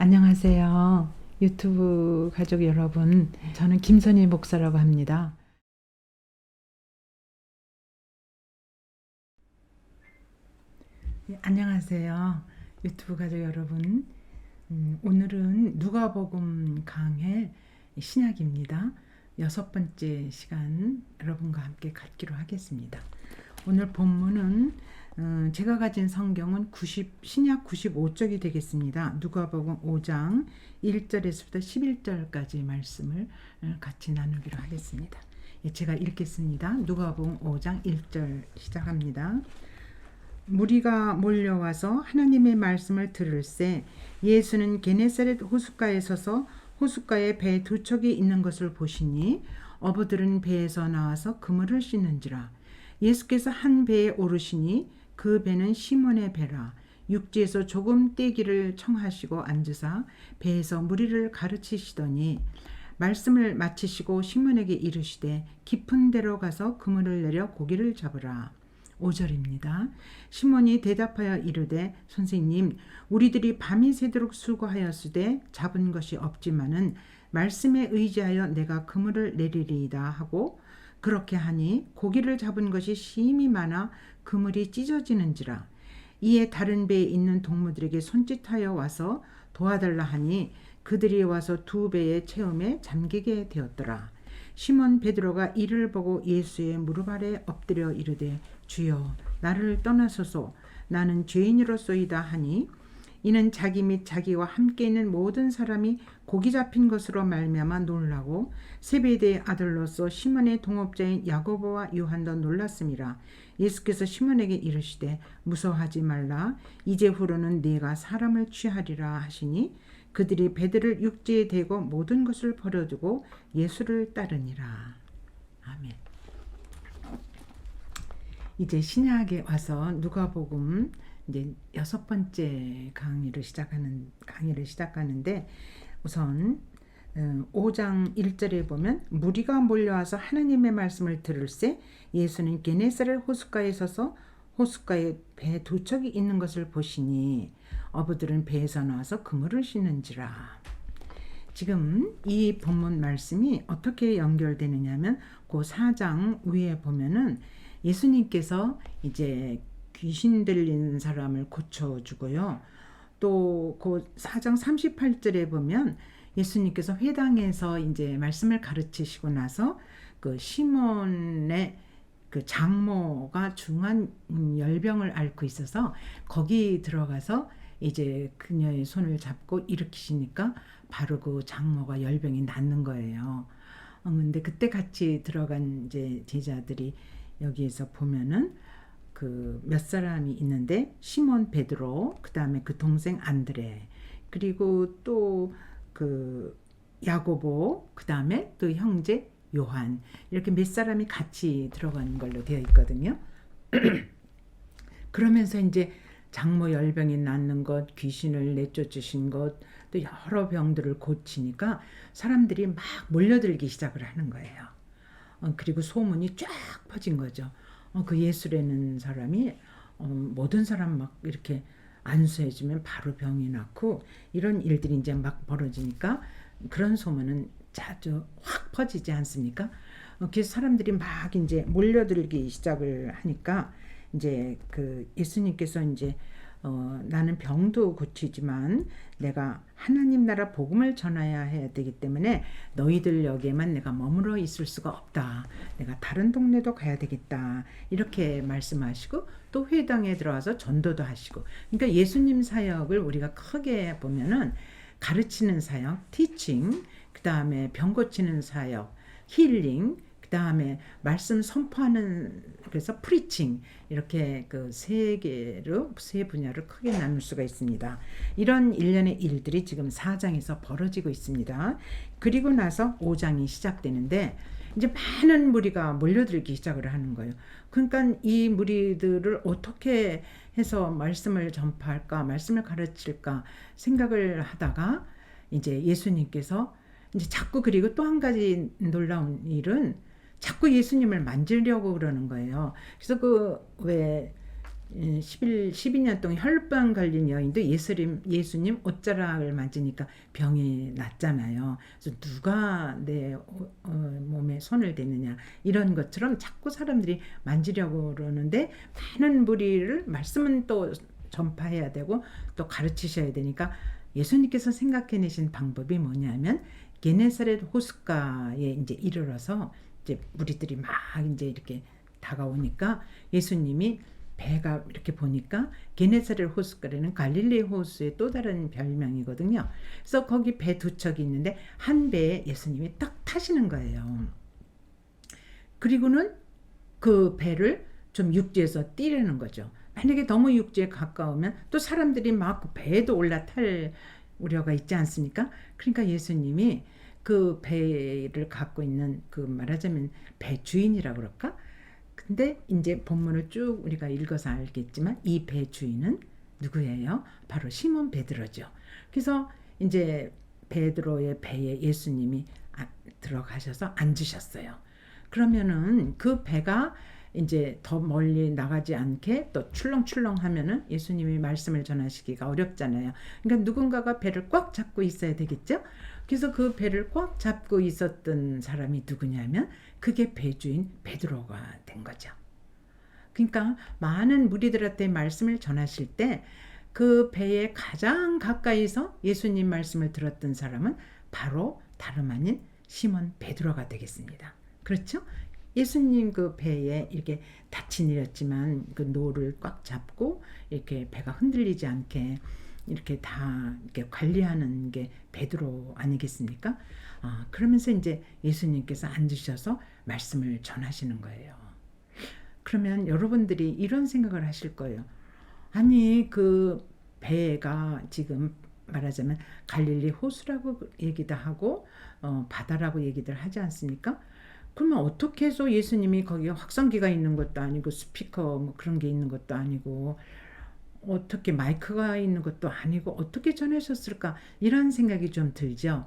안녕하세요. 유튜브 가족 여러분. 저는 김선희 목사라고 합니다. 안녕하세요. 유튜브 가족 여러분. 오늘은 누가복음 강해 신약입니다. 6번째 시간 여러분과 함께 갖기로 하겠습니다. 오늘 본문은 제가 가진 성경은 신약 95쪽이 되겠습니다. 누가복음 5장 1절에서부터 11절까지 말씀을 같이 나누기로 하겠습니다. 제가 읽겠습니다. 누가복음 5장 1절 시작합니다. 무리가 몰려와서 하나님의 말씀을 들을새 예수는 게네사렛 호숫가에 서서 호숫가에 배 두 척이 있는 것을 보시니 어부들은 배에서 나와서 그물을 씻는지라. 예수께서 한 배에 오르시니 그 배는 시몬의 배라. 육지에서 조금 떼기를 청하시고 앉으사 배에서 무리를 가르치시더니 말씀을 마치시고 시몬에게 이르시되 깊은 데로 가서 그물을 내려 고기를 잡으라. 5절입니다. 시몬이 대답하여 이르되 선생님 우리들이 밤이 새도록 수고하였으되 잡은 것이 없지만은 말씀에 의지하여 내가 그물을 내리리이다 하고 그렇게 하니 고기를 잡은 것이 심히 많아 그물이 찢어지는지라. 이에 다른 배에 있는 동무들에게 손짓하여 와서 도와달라 하니 그들이 와서 두 배의 체험에 잠기게 되었더라. 시몬 베드로가 이를 보고 예수의 무릎 아래 엎드려 이르되 주여 나를 떠나소서 나는 죄인으로소이다 하니 이는 자기 및 자기와 함께 있는 모든 사람이 고기 잡힌 것으로 말미암아 놀라고 세베대의 아들로서 시몬의 동업자인 야고보와 요한도 놀랐음이라. 예수께서 시몬에게 이르시되 무서워하지 말라 이제후로는 네가 사람을 취하리라 하시니 그들이 배들을 육지에 대고 모든 것을 버려두고 예수를 따르니라. 아멘. 이제 신약에 와서 누가복음 이제 6번째 강의를 시작하는데 우선 5장 1절에 보면 무리가 몰려와서 하나님의 말씀을 들을새 예수는 게네사렛 호숫가에 서서 호숫가에 배 두 척이 있는 것을 보시니 어부들은 배에서 나와서 그물을 씻는지라. 지금 이 본문 말씀이 어떻게 연결되느냐면 그 4장 위에 보면은 예수님께서 이제 귀신 들린 사람을 고쳐주고요. 또 그 4장 38절에 보면 예수님께서 회당에서 이제 말씀을 가르치시고 나서 그 시몬의 그 장모가 중한 열병을 앓고 있어서 거기 들어가서 이제 그녀의 손을 잡고 일으키시니까 바로 그 장모가 열병이 낫는 거예요. 근데 그때 같이 들어간 이제 제자들이 여기에서 보면은 그 몇 사람이 있는데 시몬 베드로, 그 다음에 그 동생 안드레, 그리고 또 그 야고보, 그 다음에 또 형제 요한, 이렇게 몇 사람이 같이 들어간 걸로 되어 있거든요. 그러면서 이제 장모 열병이 낫는 것, 귀신을 내쫓으신 것, 또 여러 병들을 고치니까 사람들이 막 몰려들기 시작을 하는 거예요. 그리고 소문이 쫙 퍼진 거죠. 그 예수라는 사람이 모든 사람 막 이렇게 안수해주면 바로 병이 낫고 이런 일들이 이제 막 벌어지니까 그런 소문은 자주 확 퍼지지 않습니까? 그래서 사람들이 막 이제 몰려들기 시작을 하니까 이제 그 예수님께서 이제 나는 병도 고치지만 내가 하나님 나라 복음을 전해야 해야 되기 때문에 너희들 여기에만 내가 머물러 있을 수가 없다. 내가 다른 동네도 가야 되겠다. 이렇게 말씀하시고 또 회당에 들어와서 전도도 하시고. 그러니까 예수님 사역을 우리가 크게 보면은 가르치는 사역, teaching, 그 다음에 병 고치는 사역, 힐링, 그 다음에 말씀 선포하는, 그래서 프리칭, 이렇게 그 세 개로 세 분야를 크게 나눌 수가 있습니다. 이런 일련의 일들이 지금 4장에서 벌어지고 있습니다. 그리고 나서 5장이 시작되는데 이제 많은 무리가 몰려들기 시작을 하는 거예요. 그러니까 이 무리들을 어떻게 해서 말씀을 전파할까, 말씀을 가르칠까 생각을 하다가 이제 예수님께서 이제 자꾸, 그리고 또 한 가지 놀라운 일은 자꾸 예수님을 만지려고 그러는 거예요. 그래서 그 왜 12년 동안 혈병 걸린 여인도 예수님 옷자락을 만지니까 병이 낫잖아요. 그래서 누가 내 몸에 손을 대느냐 이런 것처럼 자꾸 사람들이 만지려고 그러는데 많은 무리를 말씀은 또 전파해야 되고 또 가르치셔야 되니까 예수님께서 생각해내신 방법이 뭐냐면 게네사렛 호숫가에 이제 이르러서 이제 무리들이 막 이제 이렇게 다가오니까 예수님이 배가 이렇게 보니까 게네사렛 호숫가라는 갈릴리 호수의 또 다른 별명이거든요. 그래서 거기 배 두 척이 있는데 한 배에 예수님이 딱 타시는 거예요. 그리고는 그 배를 좀 육지에서 띄려는 거죠. 만약에 너무 육지에 가까우면 또 사람들이 막 배에도 올라탈 우려가 있지 않습니까? 그러니까 예수님이 그 배를 갖고 있는 그 말하자면 배 주인이라 그럴까? 근데 이제 본문을 쭉 우리가 읽어서 알겠지만 이 배 주인은 누구예요? 바로 시몬 베드로죠. 그래서 이제 베드로의 배에 예수님이 들어가셔서 앉으셨어요. 그러면은 그 배가 이제 더 멀리 나가지 않게 또 출렁출렁 하면은 예수님이 말씀을 전하시기가 어렵잖아요. 그러니까 누군가가 배를 꽉 잡고 있어야 되겠죠? 그래서 그 배를 꽉 잡고 있었던 사람이 누구냐면 그게 배주인 베드로가 된 거죠. 그러니까 많은 무리들한테 말씀을 전하실 때 그 배에 가장 가까이서 예수님 말씀을 들었던 사람은 바로 다름 아닌 시몬 베드로가 되겠습니다. 그렇죠? 예수님 그 배에 이렇게 닻이 내렸지만 그 노를 꽉 잡고 이렇게 배가 흔들리지 않게 이렇게 다 이렇게 관리하는 게 베드로 아니겠습니까? 그러면서 이제 예수님께서 앉으셔서 말씀을 전하시는 거예요. 그러면 여러분들이 이런 생각을 하실 거예요. 아니 그 배가 지금 말하자면 갈릴리 호수라고 얘기도 하고 바다라고 얘기들 하지 않습니까? 그러면 어떻게 해서 예수님이 거기에 확성기가 있는 것도 아니고 스피커 뭐 그런 게 있는 것도 아니고 어떻게 마이크가 있는 것도 아니고 어떻게 전하셨을까 이런 생각이 좀 들죠.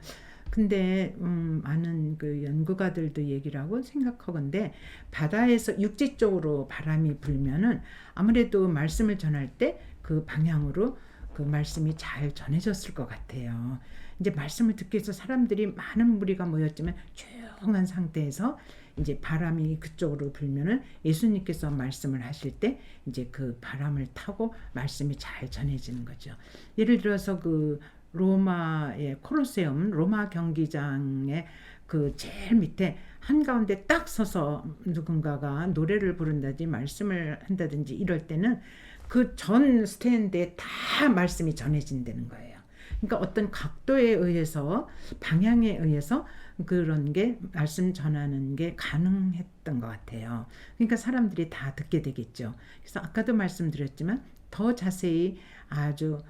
근데 많은 그 연구가들도 얘기를 하고 생각하건데 바다에서 육지 쪽으로 바람이 불면은 아무래도 말씀을 전할 때 그 방향으로 그 말씀이 잘 전해졌을 것 같아요. 이제 말씀을 듣기 위해서 사람들이 많은 무리가 모였지만 조용한 상태에서 이제 바람이 그쪽으로 불면은 예수님께서 말씀을 하실 때 이제 그 바람을 타고 말씀이 잘 전해지는 거죠. 예를 들어서 그 로마의 콜로세움 로마 경기장의 그 제일 밑에 한가운데 딱 서서 누군가가 노래를 부른다든지 말씀을 한다든지 이럴 때는 그 전 스탠드에 다 말씀이 전해진다는 거예요. 그러니까 어떤 각도에 의해서 방향에 의해서 그런 게 말씀 전하는 게 가능했던 것 같아요. 그러니까 사람들이 다 듣게 되겠죠. 그래서 아까도 말씀드렸지만 더 자세히 아주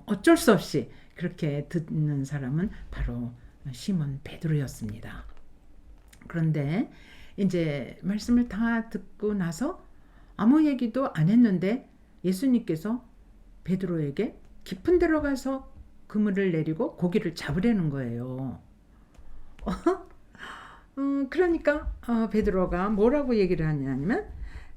어쩔 수 없이 그렇게 듣는 사람은 바로 시몬 베드로였습니다. 그런데 이제 말씀을 다 듣고 나서 아무 얘기도 안 했는데 예수님께서 베드로에게 깊은 데로 가서 그물을 내리고 고기를 잡으려는 거예요. 그러니까 베드로가 뭐라고 얘기를 하냐면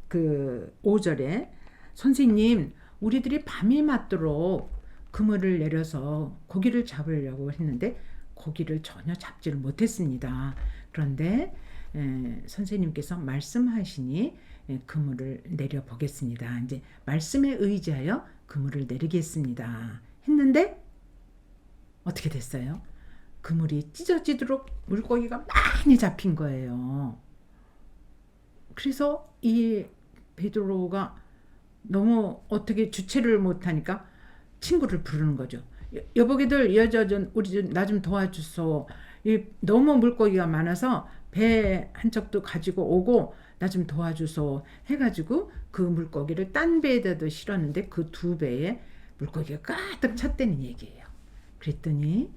그 5절에 선생님 우리들이 밤이 맞도록 그물을 내려서 고기를 잡으려고 했는데 고기를 전혀 잡지를 못했습니다. 그런데 선생님께서 말씀하시니 그물을 내려보겠습니다. 이제 말씀에 의지하여 그물을 내리겠습니다. 했는데 어떻게 됐어요? 그물이 찢어지도록 물고기가 많이 잡힌 거예요. 그래서 이 베드로가 너무 어떻게 주체를 못하니까 친구를 부르는 거죠. 여보기들 우리 나 좀 도와주소. 너무 물고기가 많아서 배 한 척도 가지고 오고 나 좀 도와주소 해가지고 그 물고기를 딴 배에다도 실었는데 그 두 배에 물고기가 가득 찼다는 얘기예요. 그랬더니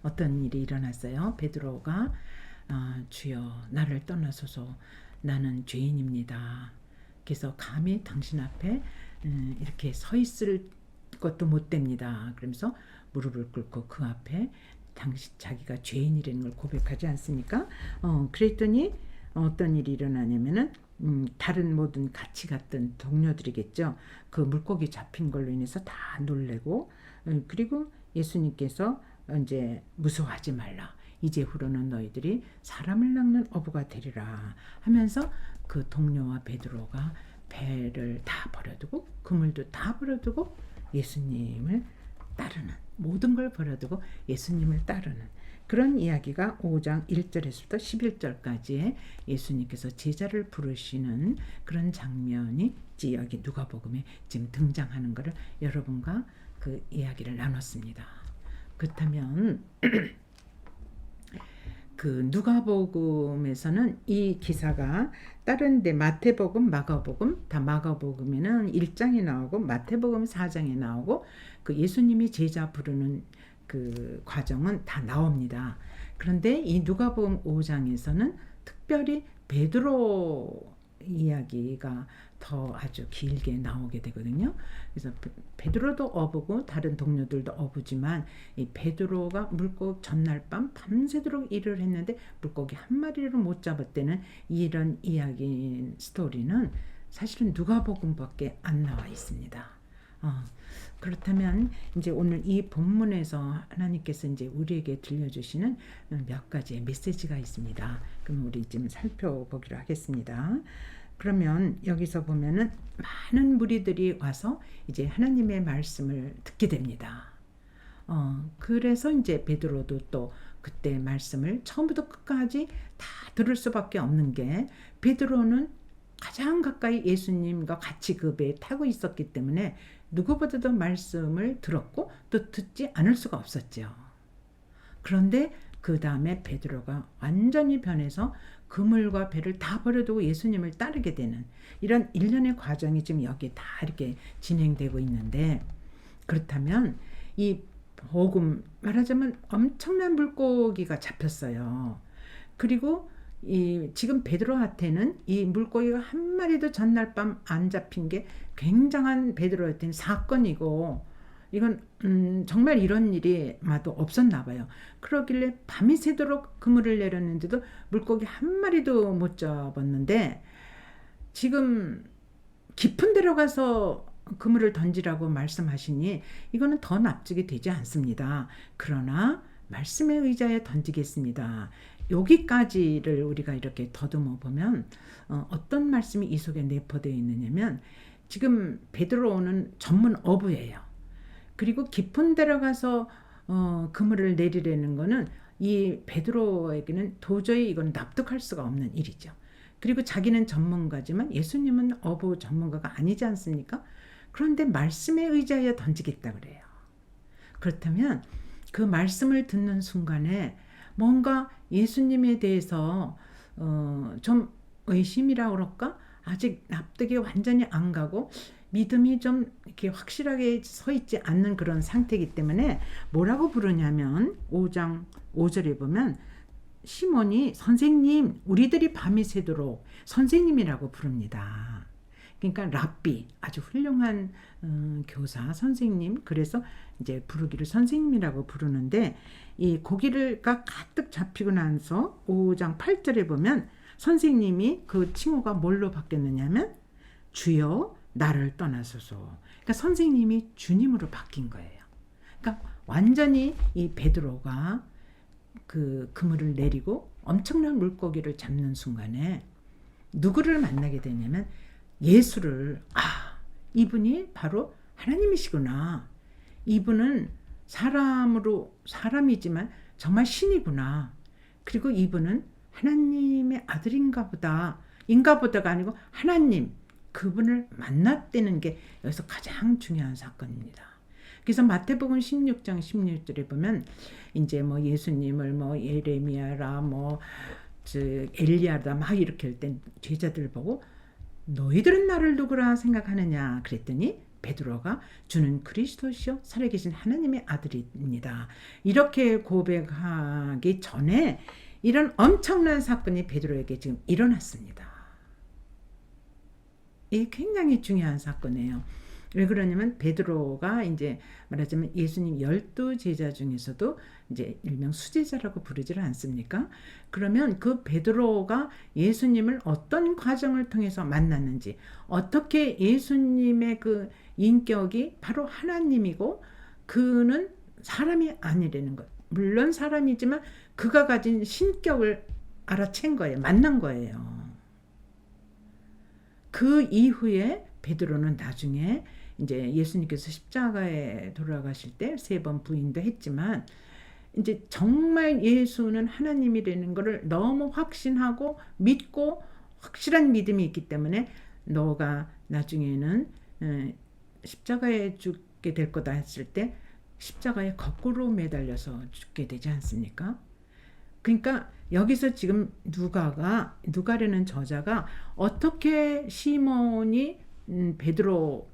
어떤 일이 일어났어요. 베드로가 주여 나를 떠나소서 나는 죄인입니다. 그래서 감히 당신 앞에 이렇게 서 있을 것도 못 됩니다. 그러면서 무릎을 꿇고 그 앞에 자기가 죄인이라는 걸 고백하지 않습니까? 그랬더니 어떤 일이 일어나냐면은 다른 모든 같이 갔던 동료들이겠죠. 그 물고기 잡힌 걸로 인해서 다 놀래고, 그리고 예수님께서 이제 무서워하지 말라. 이제후로는 너희들이 사람을 낚는 어부가 되리라 하면서 그 동료와 베드로가 배를 다 버려두고 그물도 다 버려두고 예수님을 따르는, 모든 걸 버려두고 예수님을 따르는 그런 이야기가 5장 1절에서부터 11절까지의 예수님께서 제자를 부르시는 그런 장면이 여기 누가복음에 지금 등장하는 것을 여러분과 그 이야기를 나눴습니다. 그렇다면 그 누가복음에서는 이 기사가 다른데 마태복음, 마가복음, 다 마가복음에는 1장에 나오고 마태복음 4장에 나오고 그 예수님이 제자 부르는 그 과정은 다 나옵니다. 그런데 이 누가복음 5장에서는 특별히 베드로 이야기가 더 아주 길게 나오게 되거든요. 그래서 베드로도 어부고 다른 동료들도 어부지만 이 베드로가 물고기 전날 밤 밤새도록 일을 했는데 물고기 한 마리를 못 잡았다는 이런 이야기 스토리는 사실은 누가복음밖에 안 나와 있습니다. 그렇다면 이제 오늘 이 본문에서 하나님께서 이제 우리에게 들려주시는 몇 가지의 메시지가 있습니다. 그럼 우리 지금 살펴보기로 하겠습니다. 그러면 여기서 보면은 많은 무리들이 와서 이제 하나님의 말씀을 듣게 됩니다. 그래서 이제 베드로도 또 그때 말씀을 처음부터 끝까지 다 들을 수밖에 없는 게 베드로는 가장 가까이 예수님과 같이 그 배에 타고 있었기 때문에 누구보다도 말씀을 들었고 또 듣지 않을 수가 없었죠. 그런데 그 다음에 베드로가 완전히 변해서 그물과 배를 다 버려두고 예수님을 따르게 되는 이런 일련의 과정이 지금 여기 다 이렇게 진행되고 있는데, 그렇다면 이 복음 말하자면 엄청난 물고기가 잡혔어요. 그리고 지금 베드로한테는 이 물고기가 한 마리도 전날 밤 안 잡힌 게 굉장한 베드로한테는 사건이고, 이건 정말 이런 일이 마도 없었나 봐요. 그러길래 밤이 새도록 그물을 내렸는데도 물고기 한 마리도 못 잡았는데 지금 깊은 데로 가서 그물을 던지라고 말씀하시니 이거는 더 납득이 되지 않습니다. 그러나 말씀의 의자에 던지겠습니다. 여기까지를 우리가 이렇게 더듬어 보면 어떤 말씀이 이 속에 내포되어 있느냐면, 지금 베드로는 전문 어부예요. 그리고 깊은 데로 가서 그물을 내리려는 거는 이 베드로에게는 도저히 이건 납득할 수가 없는 일이죠. 그리고 자기는 전문가지만 예수님은 어부 전문가가 아니지 않습니까? 그런데 말씀의 의자에 던지겠다 그래요. 그렇다면 그 말씀을 듣는 순간에 뭔가 예수님에 대해서 좀 의심이라 그럴까? 아직 납득이 완전히 안 가고 믿음이 좀 이렇게 확실하게 서 있지 않는 그런 상태이기 때문에 뭐라고 부르냐면 5장 5절에 보면 시몬이 선생님, 우리들이 밤이 새도록 선생님이라고 부릅니다. 그러니까 랍비, 아주 훌륭한 교사, 선생님, 그래서 이제 부르기를 선생님이라고 부르는데, 이 고기가 가득 잡히고 나서 5장 8절에 보면 선생님이 그 칭호가 뭘로 바뀌었느냐면 주여 나를 떠나소서. 그러니까 선생님이 주님으로 바뀐 거예요. 그러니까 완전히 이 베드로가 그 그물을 내리고 엄청난 물고기를 잡는 순간에 누구를 만나게 되냐면 예수를, 이분이 바로 하나님이시구나. 이분은 사람이지만 정말 신이구나. 그리고 이분은 하나님의 아들인가 보다. 인가 보다가 아니고 하나님, 그분을 만났다는 게 여기서 가장 중요한 사건입니다. 그래서 마태복음 16장 16절에 보면 이제 뭐 예수님을 뭐 예레미야라 뭐 엘리야다 막 이렇게 할 때 제자들 보고 너희들은 나를 누구라 생각하느냐 그랬더니 베드로가 주는 그리스도시요 살아계신 하나님의 아들입니다. 이렇게 고백하기 전에 이런 엄청난 사건이 베드로에게 지금 일어났습니다. 이게 굉장히 중요한 사건이에요. 왜 그러냐면 베드로가 이제 말하자면 예수님 12제자 중에서도 이제 일명 수제자라고 부르지를 않습니까? 그러면 그 베드로가 예수님을 어떤 과정을 통해서 만났는지, 어떻게 예수님의 그 인격이 바로 하나님이고 그는 사람이 아니라는 것. 물론 사람이지만 그가 가진 신격을 알아챈 거예요. 만난 거예요. 그 이후에 베드로는 나중에 이제 예수님께서 십자가에 돌아가실 때 3번 부인도 했지만 이제 정말 예수는 하나님이라는 것을 너무 확신하고 믿고 확실한 믿음이 있기 때문에 너가 나중에는 십자가에 죽게 될 거다 했을 때 십자가에 거꾸로 매달려서 죽게 되지 않습니까? 그러니까 여기서 지금 누가라는 저자가 어떻게 시몬 베드로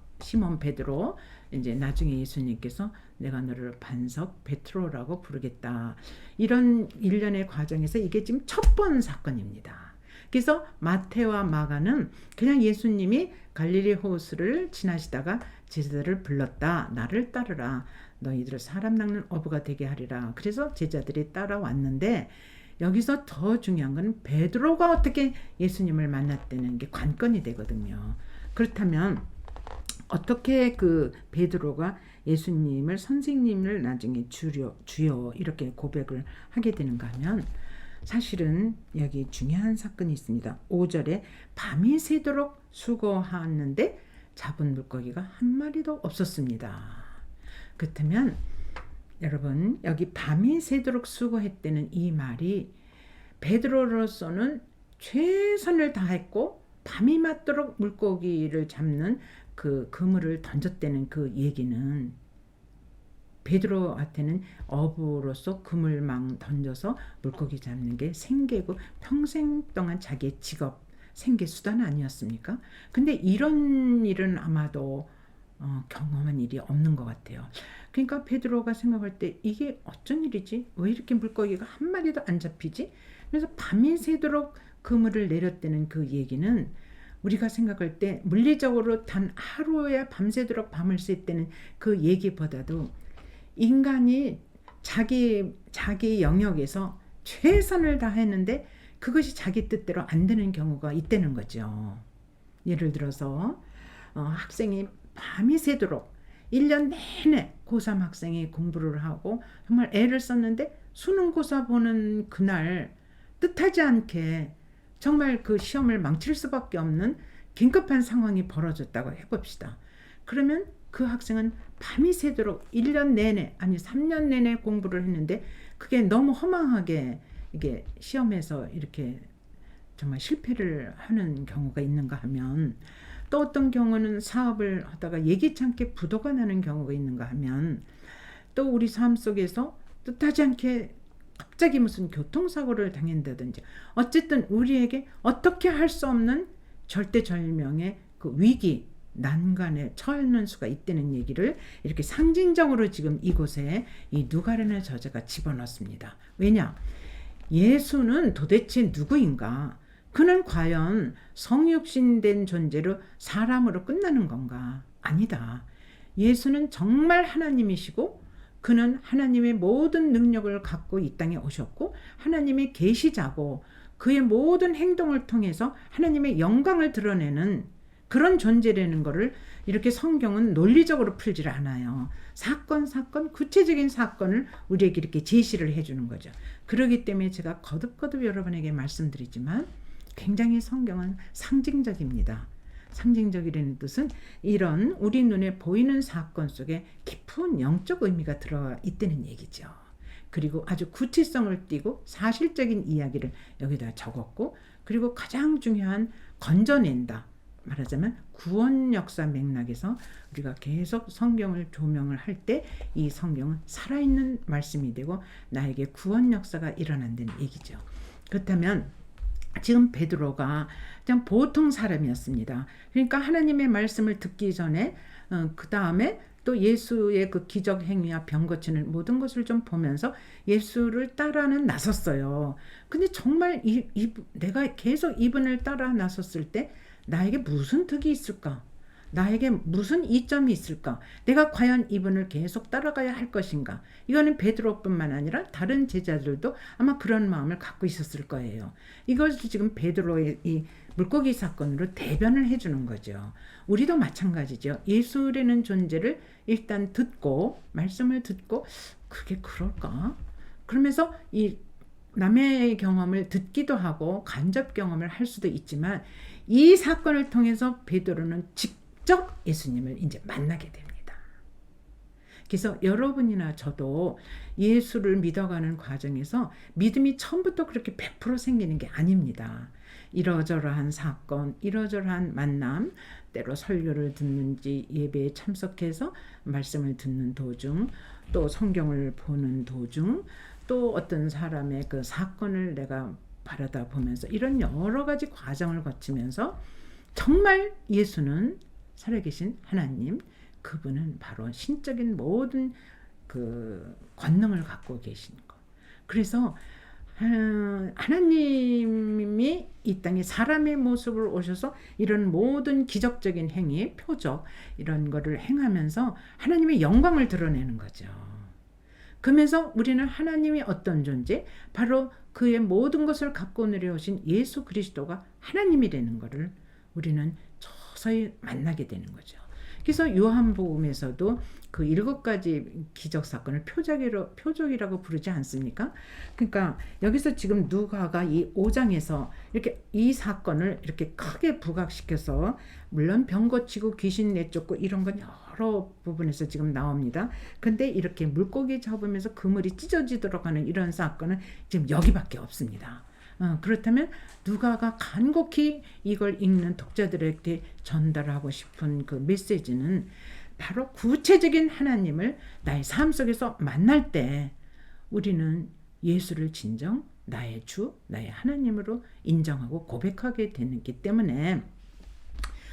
이제 나중에 예수님께서 내가 너를 반석 베드로라고 부르겠다. 이런 일련의 과정에서 이게 지금 첫 번 사건입니다. 그래서 마태와 마가는 그냥 예수님이 갈릴리 호수를 지나시다가 제자들을 불렀다. 나를 따르라. 너희들을 사람 낚는 어부가 되게 하리라. 그래서 제자들이 따라왔는데 여기서 더 중요한 건 베드로가 어떻게 예수님을 만났다는 게 관건이 되거든요. 그렇다면 어떻게 그 베드로가 예수님을 선생님을 나중에 주여 이렇게 고백을 하게 되는가 하면 사실은 여기 중요한 사건이 있습니다. 5절에 밤이 새도록 수고하는데 잡은 물고기가 한 마리도 없었습니다. 그렇다면 여러분 여기 밤이 새도록 수고했다는 이 말이 베드로로서는 최선을 다했고 밤이 맞도록 물고기를 잡는 그 그물을 던졌다는 그 얘기는 베드로한테는 어부로서 그물망 던져서 물고기 잡는 게 생계고 평생 동안 자기의 직업 생계 수단 아니었습니까? 근데 이런 일은 아마도 경험한 일이 없는 것 같아요. 그러니까 베드로가 생각할 때 이게 어쩐 일이지? 왜 이렇게 물고기가 한 마리도 안 잡히지? 그래서 밤이 새도록 그물을 내렸다는 그 얘기는 우리가 생각할 때 물리적으로 단 하루에 밤새도록 밤을 샜다는 그 얘기보다도 인간이 자기 영역에서 최선을 다했는데 그것이 자기 뜻대로 안 되는 경우가 있다는 거죠. 예를 들어서 학생이 밤이 새도록 1년 내내 고3 학생이 공부를 하고 정말 애를 썼는데 수능고사 보는 그날 뜻하지 않게 정말 그 시험을 망칠 수밖에 없는 긴급한 상황이 벌어졌다고 해봅시다. 그러면 그 학생은 밤이 새도록 1년 내내 아니 3년 내내 공부를 했는데 그게 너무 허망하게 이게 시험에서 이렇게 정말 실패를 하는 경우가 있는가 하면 또 어떤 경우는 사업을 하다가 예기치 않게 부도가 나는 경우가 있는가 하면 또 우리 삶 속에서 뜻하지 않게 갑자기 무슨 교통사고를 당한다든지 어쨌든 우리에게 어떻게 할 수 없는 절대절명의 그 위기 난간에 처하는 수가 있다는 얘기를 이렇게 상징적으로 지금 이곳에 이 누가라는 저자가 집어넣습니다. 왜냐? 예수는 도대체 누구인가? 그는 과연 성육신된 존재로 사람으로 끝나는 건가? 아니다. 예수는 정말 하나님이시고 그는 하나님의 모든 능력을 갖고 이 땅에 오셨고 하나님의 계시자고 그의 모든 행동을 통해서 하나님의 영광을 드러내는 그런 존재라는 것을 이렇게 성경은 논리적으로 풀지를 않아요. 사건 구체적인 사건을 우리에게 이렇게 제시를 해주는 거죠. 그렇기 때문에 제가 거듭 여러분에게 말씀드리지만 굉장히 성경은 상징적입니다. 상징적이라는 뜻은 이런 우리 눈에 보이는 사건 속에 깊은 영적 의미가 들어가 있다는 얘기죠. 그리고 아주 구체성을 띠고 사실적인 이야기를 여기다 적었고 그리고 가장 중요한 건져낸다. 말하자면 구원 역사 맥락에서 우리가 계속 성경을 조명을 할 때 이 성경은 살아있는 말씀이 되고 나에게 구원 역사가 일어난다는 얘기죠. 그렇다면 지금 베드로가 그냥 보통 사람이었습니다. 그러니까 하나님의 말씀을 듣기 전에 그 다음에 또 예수의 그 기적 행위와 병 고치는 모든 것을 좀 보면서 예수를 따라는 나섰어요. 근데 정말 내가 계속 이분을 따라 나섰을 때 나에게 무슨 득이 있을까? 나에게 무슨 이점이 있을까? 내가 과연 이분을 계속 따라가야 할 것인가? 이거는 베드로뿐만 아니라 다른 제자들도 아마 그런 마음을 갖고 있었을 거예요. 이것을 지금 베드로의 이 물고기 사건으로 대변을 해주는 거죠. 우리도 마찬가지죠. 예수라는 존재를 일단 듣고 말씀을 듣고 그게 그럴까? 그러면서 이 남의 경험을 듣기도 하고 간접 경험을 할 수도 있지만 이 사건을 통해서 베드로는 직접 예수님을 이제 만나게 됩니다. 그래서 여러분이나 저도 예수를 믿어가는 과정에서 믿음이 처음부터 그렇게 100% 생기는 게 아닙니다. 이러저러한 사건, 이러저러한 만남, 때로 설교를 듣는지 예배에 참석해서 말씀을 듣는 도중, 또 성경을 보는 도중, 또 어떤 사람의 그 사건을 내가 바라다 보면서 이런 여러 가지 과정을 거치면서 정말 예수는 살아계신 하나님, 그분은 바로 신적인 모든 그 권능을 갖고 계신 것. 그래서 하나님이 이 땅에 사람의 모습을 오셔서 이런 모든 기적적인 행위, 표적 이런 거를 행하면서 하나님의 영광을 드러내는 거죠. 그러면서 우리는 하나님이 어떤 존재? 바로 그의 모든 것을 갖고 내려오신 예수 그리스도가 하나님이라는 것을 우리는 서서히 만나게 되는 거죠. 그래서 요한복음에서도 그 7가지 기적 사건을 표적이라고 부르지 않습니까? 그러니까 여기서 지금 누가가 이 5장에서 이렇게 이 사건을 이렇게 크게 부각시켜서 물론 병 고치고 귀신 내쫓고 이런 건 여러 부분에서 지금 나옵니다. 근데 이렇게 물고기 잡으면서 그물이 찢어지도록 하는 이런 사건은 지금 여기밖에 없습니다. 그렇다면 누가가 간곡히 이걸 읽는 독자들에게 전달하고 싶은 그 메시지는 바로 구체적인 하나님을 나의 삶 속에서 만날 때 우리는 예수를 진정 나의 주, 나의 하나님으로 인정하고 고백하게 되기 때문에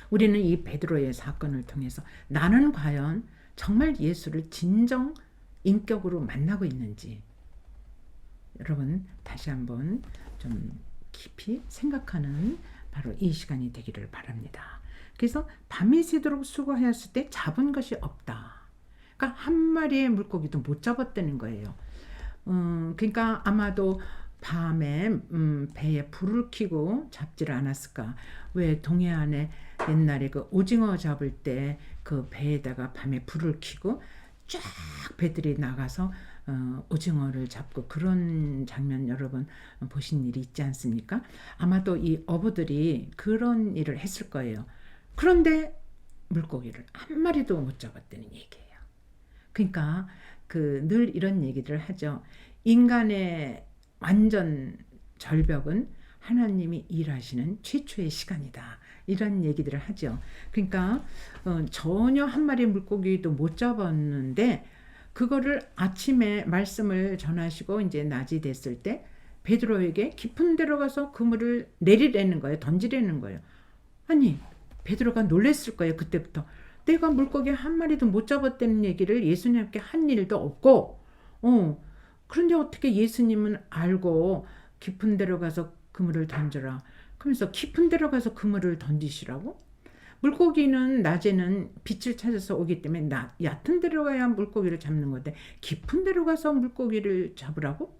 우리는 이 베드로의 사건을 통해서 나는 과연 정말 예수를 진정 인격으로 만나고 있는지 여러분 다시 한번 좀 깊이 생각하는 바로 이 시간이 되기를 바랍니다. 그래서 밤이 새도록 수고하였을 때 잡은 것이 없다. 그러니까 한 마리의 물고기도 못 잡았다는 거예요. 그러니까 아마도 밤에 배에 불을 켜고 잡지를 않았을까. 왜 동해안에 옛날에 그 오징어 잡을 때 그 배에다가 밤에 불을 켜고 쫙 배들이 나가서 오징어를 잡고 그런 장면 여러분 보신 일이 있지 않습니까? 아마도 이 어부들이 그런 일을 했을 거예요. 그런데 물고기를 한 마리도 못 잡았다는 얘기예요. 그러니까 늘 이런 얘기를 하죠. 인간의 완전 절벽은 하나님이 일하시는 최초의 시간이다. 이런 얘기들을 하죠. 그러니까 전혀 한 마리의 물고기도 못 잡았는데 그거를 아침에 말씀을 전하시고 이제 낮이 됐을 때 베드로에게 깊은 데로 가서 그물을 내리라는 거예요. 던지라는 거예요. 아니 베드로가 놀랬을 거예요. 그때부터 내가 물고기 한 마리도 못 잡았다는 얘기를 예수님께 한 일도 없고 그런데 어떻게 예수님은 알고 깊은 데로 가서 그물을 던져라. 그러면서 깊은 데로 가서 그물을 던지시라고? 물고기는 낮에는 빛을 찾아서 오기 때문에 얕은 데로 가야 물고기를 잡는 건데 깊은 데로 가서 물고기를 잡으라고?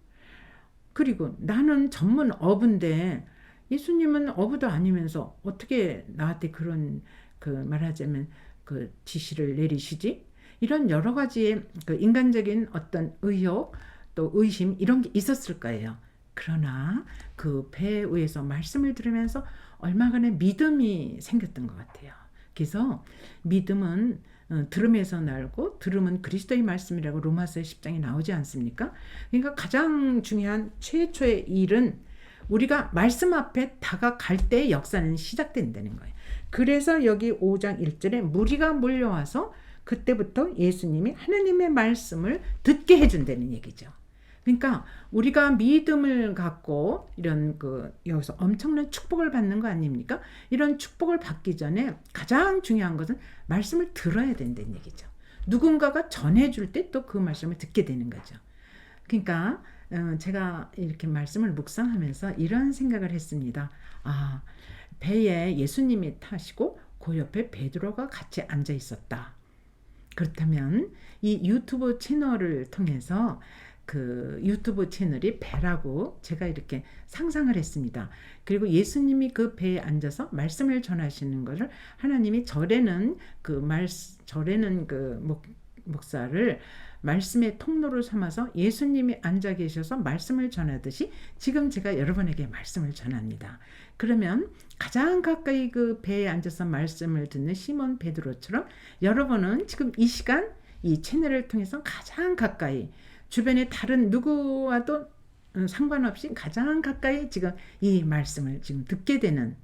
그리고 나는 전문 어부인데 예수님은 어부도 아니면서 어떻게 나한테 그런 말하자면 그 지시를 내리시지? 이런 여러 가지의 그 인간적인 어떤 의혹 또 의심 이런 게 있었을 거예요. 그러나 그 배 위에서 말씀을 들으면서 얼마간의 믿음이 생겼던 것 같아요. 그래서 믿음은 들음에서 날고 들음은 그리스도의 말씀이라고 로마서 10장에 나오지 않습니까? 그러니까 가장 중요한 최초의 일은 우리가 말씀 앞에 다가갈 때 역사는 시작된다는 거예요. 그래서 여기 5장 1절에 무리가 몰려와서 그때부터 예수님이 하나님의 말씀을 듣게 해준다는 얘기죠. 그러니까 우리가 믿음을 갖고 이런 여기서 엄청난 축복을 받는 거 아닙니까? 이런 축복을 받기 전에 가장 중요한 것은 말씀을 들어야 된다는 얘기죠. 누군가가 전해줄 때 또 그 말씀을 듣게 되는 거죠. 그러니까 제가 이렇게 말씀을 묵상하면서 이런 생각을 했습니다. 배에 예수님이 타시고 그 옆에 베드로가 같이 앉아 있었다. 그렇다면 이 유튜브 채널을 통해서 그 유튜브 채널이 배라고 제가 이렇게 상상을 했습니다. 그리고 예수님이 그 배에 앉아서 말씀을 전하시는 것을 하나님이 절에는 그 목사를 말씀의 통로로 삼아서 예수님이 앉아 계셔서 말씀을 전하듯이 지금 제가 여러분에게 말씀을 전합니다. 그러면 가장 가까이 그 배에 앉아서 말씀을 듣는 시몬 베드로처럼 여러분은 지금 이 시간 이 채널을 통해서 가장 가까이 주변에 다른 누구와도 상관없이 가장 가까이 지금 이 말씀을 지금 듣게 되는,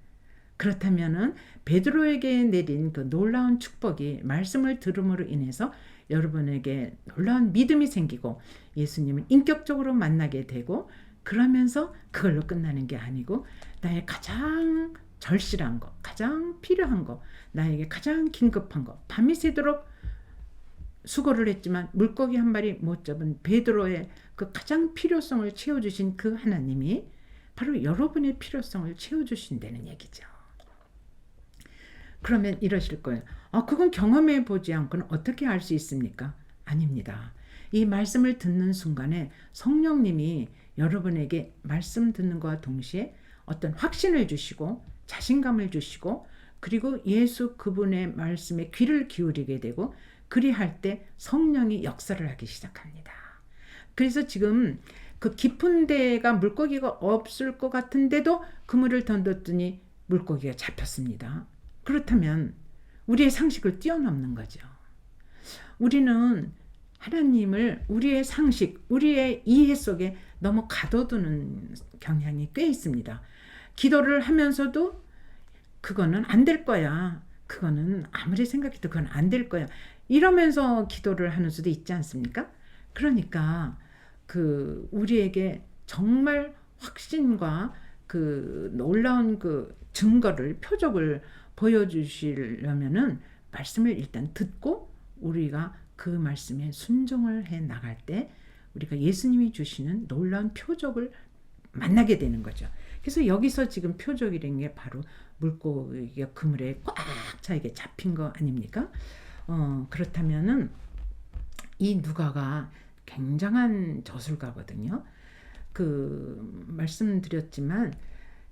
그렇다면은 베드로에게 내린 그 놀라운 축복이 말씀을 들음으로 인해서 여러분에게 놀라운 믿음이 생기고 예수님을 인격적으로 만나게 되고, 그러면서 그걸로 끝나는 게 아니고 나의 가장 절실한 거, 가장 필요한 거, 나에게 가장 긴급한 거, 밤이 새도록 수고를 했지만 물고기 한 마리 못 잡은 베드로의 그 가장 필요성을 채워주신 그 하나님이 바로 여러분의 필요성을 채워주신다는 얘기죠. 그러면 이러실 거예요. 그건 경험해 보지 않고는 어떻게 알 수 있습니까? 아닙니다. 이 말씀을 듣는 순간에 성령님이 여러분에게 말씀 듣는 것과 동시에 어떤 확신을 주시고 자신감을 주시고, 그리고 예수 그분의 말씀에 귀를 기울이게 되고, 그리할 때 성령이 역사를 하기 시작합니다. 그래서 지금 그 깊은 데가 물고기가 없을 것 같은데도 그물을 던졌더니 물고기가 잡혔습니다. 그렇다면 우리의 상식을 뛰어넘는 거죠. 우리는 하나님을 우리의 상식, 우리의 이해 속에 너무 가둬두는 경향이 꽤 있습니다. 기도를 하면서도 그거는 안 될 거야. 그거는 아무리 생각해도 그건 안 될 거야. 이러면서 기도를 하는 수도 있지 않습니까? 그러니까 그 우리에게 정말 확신과 그 놀라운 그 증거를, 표적을 보여주시려면은 말씀을 일단 듣고 우리가 그 말씀에 순종을 해 나갈 때 우리가 예수님이 주시는 놀라운 표적을 만나게 되는 거죠. 그래서 여기서 지금 표적이라는 게 바로 물고기가 그물에 꽉 차 이게 잡힌 거 아닙니까? 그렇다면은 이 누가가 굉장한 저술가거든요. 그 말씀드렸지만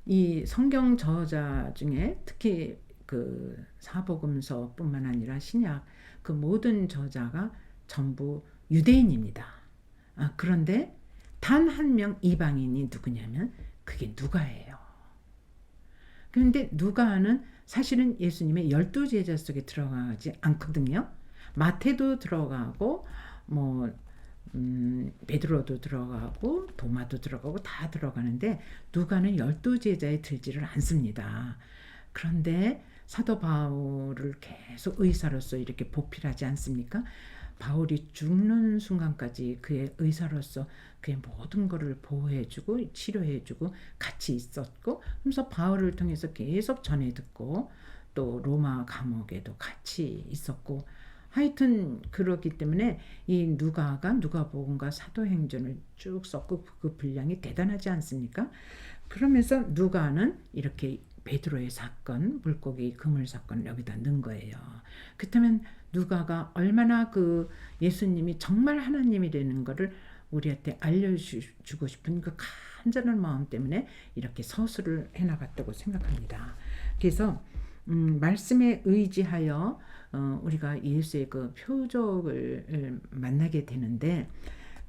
이 성경 저자 중에 특히 그 사복음서뿐만 아니라 신약 그 모든 저자가 전부 유대인입니다. 그런데 단 한 명 이방인이 누구냐면 그게 누가예요. 그런데 누가는 사실은 예수님의 12제자 속에 들어가지 않거든요. 마태도 들어가고 베드로도 들어가고 도마도 들어가고 다 들어가는데 누가는 12제자에 들지를 않습니다. 그런데 사도 바울을 계속 의사로서 이렇게 보필하지 않습니까? 바울이 죽는 순간까지 그의 의사로서 그의 모든 것을 보호해주고 치료해주고 같이 있었고, 그래서 바울을 통해서 계속 전해 듣고 또 로마 감옥에도 같이 있었고, 하여튼 그렇기 때문에 이 누가가 누가복음과 사도행전을 쭉 썼고 그 분량이 대단하지 않습니까? 그러면서 누가는 이렇게 베드로의 사건, 물고기 그물 사건을 여기다 넣은 거예요. 그렇다면 누가가 얼마나 그 예수님이 정말 하나님이라는 것을 우리한테 알려주고 싶은 그 간절한 마음 때문에 이렇게 서술을 해나갔다고 생각합니다. 그래서 말씀에 의지하여 우리가 예수의 그 표적을 만나게 되는데,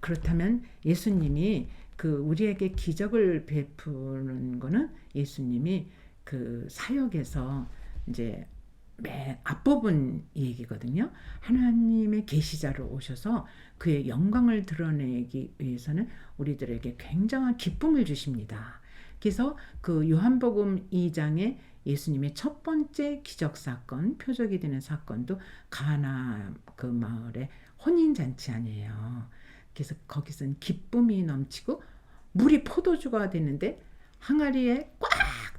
그렇다면 예수님이 그 우리에게 기적을 베푸는 거는 예수님이 그 사역에서 이제 맨 앞부분 얘기거든요. 하나님의 계시자로 오셔서 그의 영광을 드러내기 위해서는 우리들에게 굉장한 기쁨을 주십니다. 그래서 그 요한복음 2장에 예수님의 첫 번째 기적 사건, 표적이 되는 사건도 가나 그 마을의 혼인잔치 아니에요. 그래서 거기서는 기쁨이 넘치고 물이 포도주가 되는데 항아리에 꽉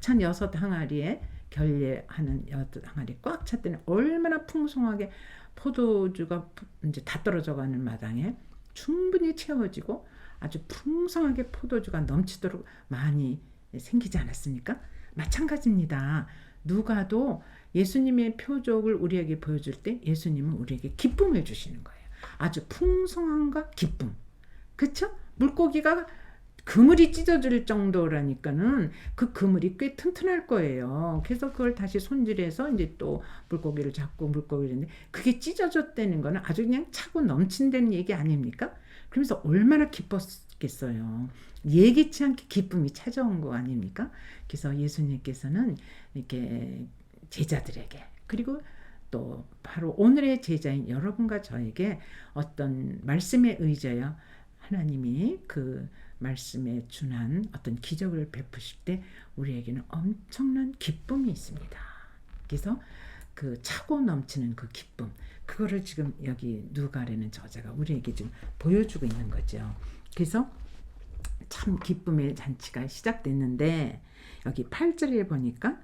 찬 6항아리에 결례하는 6항아리 꽉 찼더니 얼마나 풍성하게 포도주가 이제 다 떨어져 가는 마당에 충분히 채워지고 아주 풍성하게 포도주가 넘치도록 많이 생기지 않았습니까? 마찬가지입니다. 누가도 예수님의 표적을 우리에게 보여줄 때 예수님은 우리에게 기쁨을 주시는 거예요. 아주 풍성함과 기쁨. 그쵸? 물고기가 그물이 찢어질 정도라니까는 그 그물이 꽤 튼튼할 거예요. 그래서 그걸 다시 손질해서 이제 또 물고기를 잡고 물고기를 했는데 그게 찢어졌다는 거는 아주 그냥 차고 넘친다는 얘기 아닙니까? 그러면서 얼마나 기뻤겠어요. 예기치 않게 기쁨이 찾아온 거 아닙니까? 그래서 예수님께서는 이렇게 제자들에게 그리고 또 바로 오늘의 제자인 여러분과 저에게 어떤 말씀에 의지하여 하나님이 그 말씀에 준한 어떤 기적을 베푸실 때 우리에게는 엄청난 기쁨이 있습니다. 그래서 그 차고 넘치는 그 기쁨, 그거를 지금 여기 누가라는 저자가 우리에게 좀 보여주고 있는 거죠. 그래서 참 기쁨의 잔치가 시작됐는데 여기 8절에 보니까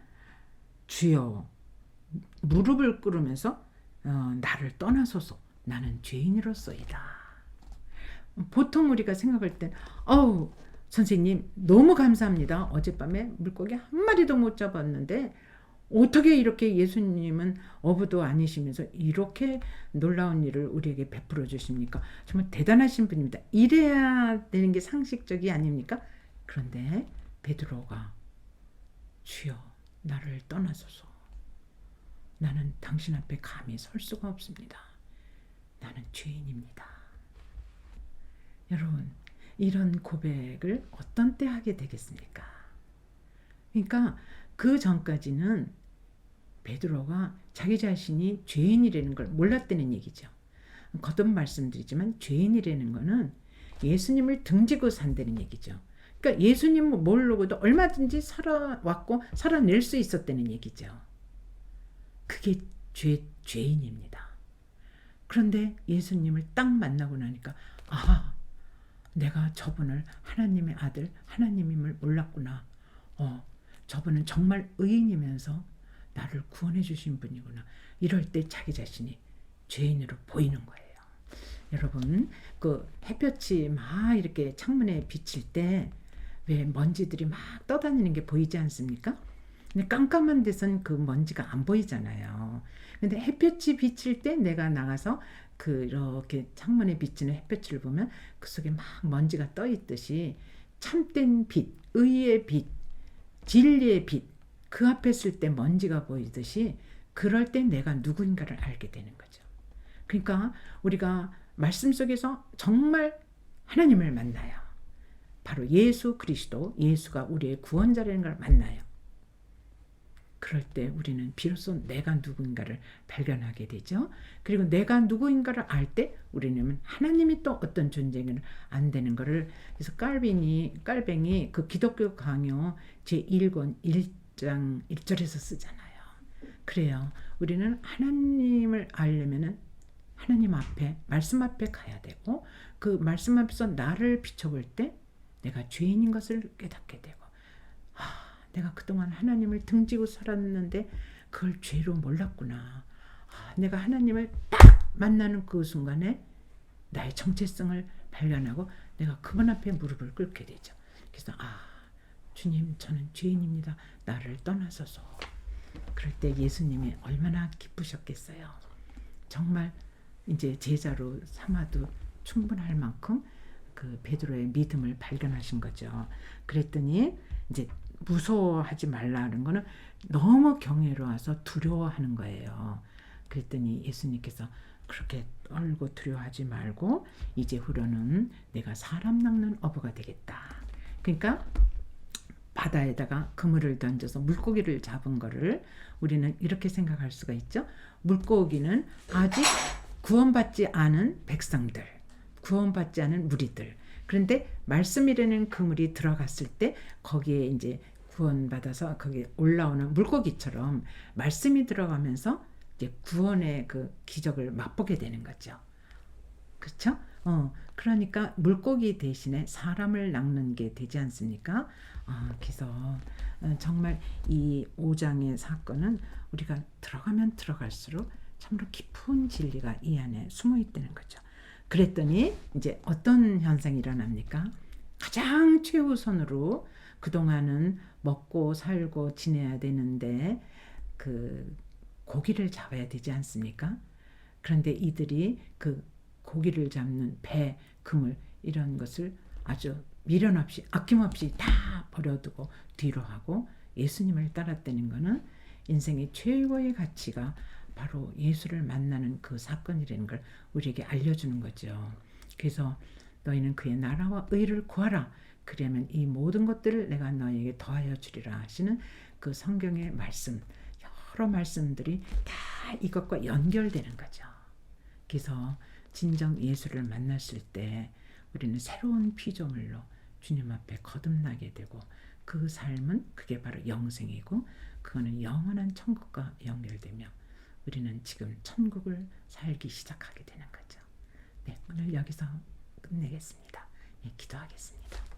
주여 무릎을 꿇으면서 나를 떠나소서 나는 죄인으로서이다. 보통 우리가 생각할 땐 어우 선생님 너무 감사합니다. 어젯밤에 물고기 한 마리도 못 잡았는데 어떻게 이렇게 예수님은 어부도 아니시면서 이렇게 놀라운 일을 우리에게 베풀어 주십니까? 정말 대단하신 분입니다. 이래야 되는 게 상식적이 아닙니까? 그런데 베드로가 주여 나를 떠나소서 나는 당신 앞에 감히 설 수가 없습니다. 나는 죄인입니다. 여러분 이런 고백을 어떤 때 하게 되겠습니까? 그러니까 그 전까지는 베드로가 자기 자신이 죄인이라는 걸 몰랐다는 얘기죠. 거듭 말씀드리지만 죄인이라는 거는 예수님을 등지고 산다는 얘기죠. 그러니까 예수님을 모르고도 얼마든지 살아왔고 살아낼 수 있었다는 얘기죠. 그게 죄인입니다. 그런데 예수님을 딱 만나고 나니까 아 내가 저분을 하나님의 아들 하나님임을 몰랐구나. 저분은 정말 의인이면서 나를 구원해 주신 분이구나. 이럴 때 자기 자신이 죄인으로 보이는 거예요. 여러분 그 햇볕이 막 이렇게 창문에 비칠 때 왜 먼지들이 막 떠다니는 게 보이지 않습니까? 근데 깜깜한 데선 그 먼지가 안 보이잖아요. 근데 햇볕이 비칠 때 내가 나가서 그렇게 창문에 비치는 햇볕을 보면 그 속에 막 먼지가 떠 있듯이 참된 빛, 의의 빛, 진리의 빛, 그 앞에 있을 때 먼지가 보이듯이 그럴 때 내가 누구인가를 알게 되는 거죠. 그러니까 우리가 말씀 속에서 정말 하나님을 만나요. 바로 예수 그리스도, 예수가 우리의 구원자라는 걸 만나요. 그럴 때 우리는 비로소 내가 누구인가를 발견하게 되죠. 그리고 내가 누구인가를 알 때 우리는 하나님이 또 어떤 존재인가를 안 되는 것을 그래서 깔뱅이 그 기독교 강요 제1권 1장 1절에서 쓰잖아요. 그래요. 우리는 하나님을 알려면은 하나님 앞에 말씀 앞에 가야 되고 그 말씀 앞에서 나를 비춰볼 때 내가 죄인인 것을 깨닫게 되고 내가 그동안 하나님을 등지고 살았는데 그걸 죄로 몰랐구나. 내가 하나님을 딱 만나는 그 순간에 나의 정체성을 발견하고 내가 그분 앞에 무릎을 꿇게 되죠. 그래서 주님 저는 죄인입니다. 나를 떠나소서. 그럴 때 예수님이 얼마나 기쁘셨겠어요. 정말 이제 제자로 삼아도 충분할 만큼 그 베드로의 믿음을 발견하신 거죠. 그랬더니 이제 무서워하지 말라는 거는 너무 경외로워서 두려워하는 거예요. 그랬더니 예수님께서 그렇게 떨고 두려워하지 말고 이제후로는 내가 사람 낚는 어부가 되겠다. 그러니까 바다에다가 그물을 던져서 물고기를 잡은 거를 우리는 이렇게 생각할 수가 있죠. 물고기는 아직 구원받지 않은 백성들, 구원받지 않은 무리들. 그런데 말씀이라는 그물이 들어갔을 때 거기에 이제 구원받아서 거기에 올라오는 물고기처럼 말씀이 들어가면서 이제 구원의 그 기적을 맛보게 되는 거죠. 그렇죠? 그러니까 물고기 대신에 사람을 낚는 게 되지 않습니까? 그래서 정말 이 5장의 사건은 우리가 들어가면 들어갈수록 참으로 깊은 진리가 이 안에 숨어 있다는 거죠. 그랬더니 이제 어떤 현상이 일어납니까? 가장 최우선으로 그동안은 먹고 살고 지내야 되는데 그 고기를 잡아야 되지 않습니까? 그런데 이들이 그 고기를 잡는 배, 그물 이런 것을 아주 미련 없이 아낌없이 다 버려두고 뒤로 하고 예수님을 따랐다는 것은 인생의 최고의 가치가 바로 예수를 만나는 그 사건이라는 걸 우리에게 알려주는 거죠. 그래서 너희는 그의 나라와 의를 구하라. 그러면 이 모든 것들을 내가 너희에게 더하여 주리라 하시는 그 성경의 말씀, 여러 말씀들이 다 이것과 연결되는 거죠. 그래서 진정 예수를 만났을 때 우리는 새로운 피조물로 주님 앞에 거듭나게 되고 그 삶은 그게 바로 영생이고 그거는 영원한 천국과 연결되며 우리는 지금 천국을 살기 시작하게 되는 거죠. 네, 오늘 여기서 끝내겠습니다. 예, 기도하겠습니다.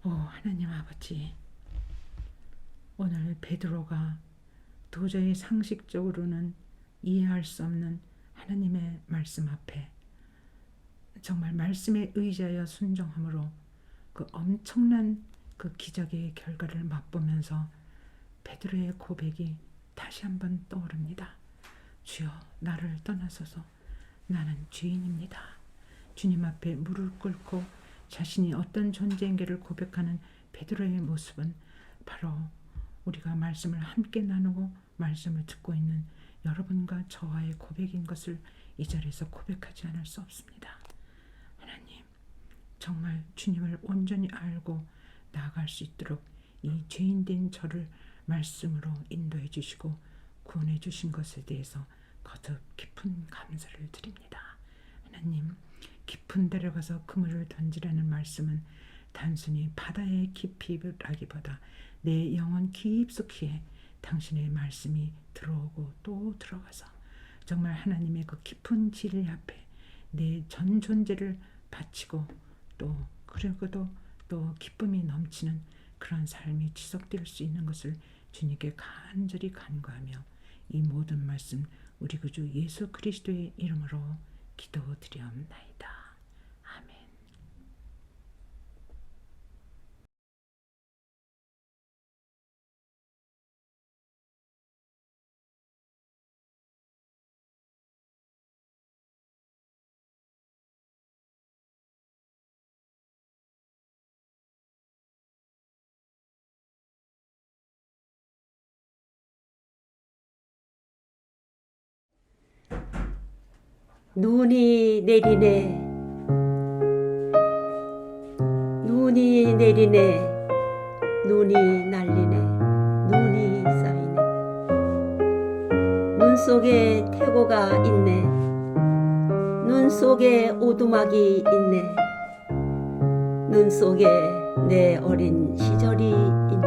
오 하나님 아버지, 오늘 베드로가 도저히 상식적으로는 이해할 수 없는 하나님의 말씀 앞에 정말 말씀에 의지하여 순종함으로 그 엄청난 그 기적의 결과를 맛보면서 베드로의 고백이 다시 한번 떠오릅니다. 주여, 나를 떠나소서. 나는 죄인입니다. 주님 앞에 무릎 꿇고 자신이 어떤 존재인가를 고백하는 베드로의 모습은 바로 우리가 말씀을 함께 나누고 말씀을 듣고 있는 여러분과 저와의 고백인 것을 이 자리에서 고백하지 않을 수 없습니다. 하나님, 정말 주님을 온전히 알고 나아갈 수 있도록 이 죄인된 저를 말씀으로 인도해 주시고 구원해 주신 것에 대해서 거듭 깊은 감사를 드립니다. 하나님, 깊은 데로 가서 그물을 던지라는 말씀은 단순히 바다의 깊이라기보다 내 영혼 깊숙이에 당신의 말씀이 들어오고 또 들어가서 정말 하나님의 그 깊은 진리 앞에 내 전 존재를 바치고 또 그리고도 또 기쁨이 넘치는 그런 삶이 지속될 수 있는 것을 주님께 간절히 간구하며 이 모든 말씀 우리 구주 예수 그리스도의 이름으로 기도드리옵나이다. 아멘. 눈이 내리네, 눈이 내리네, 눈이 날리네, 눈이 쌓이네. 눈 속에 태고가 있네, 눈 속에 오두막이 있네, 눈 속에 내 어린 시절이 있네.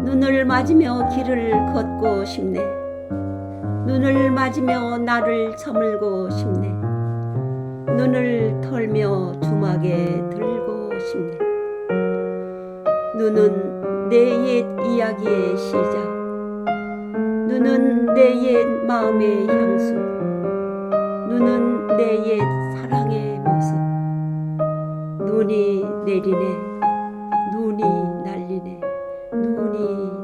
눈을 맞으며 길을 걷고 싶네, 눈을 맞으며 나를 저물고 싶네. 눈을 털며 주막에 들고 싶네. 눈은 내 옛 이야기의 시작, 눈은 내 옛 마음의 향수, 눈은 내 옛 사랑의 모습. 눈이 내리네, 눈이 날리네, 눈이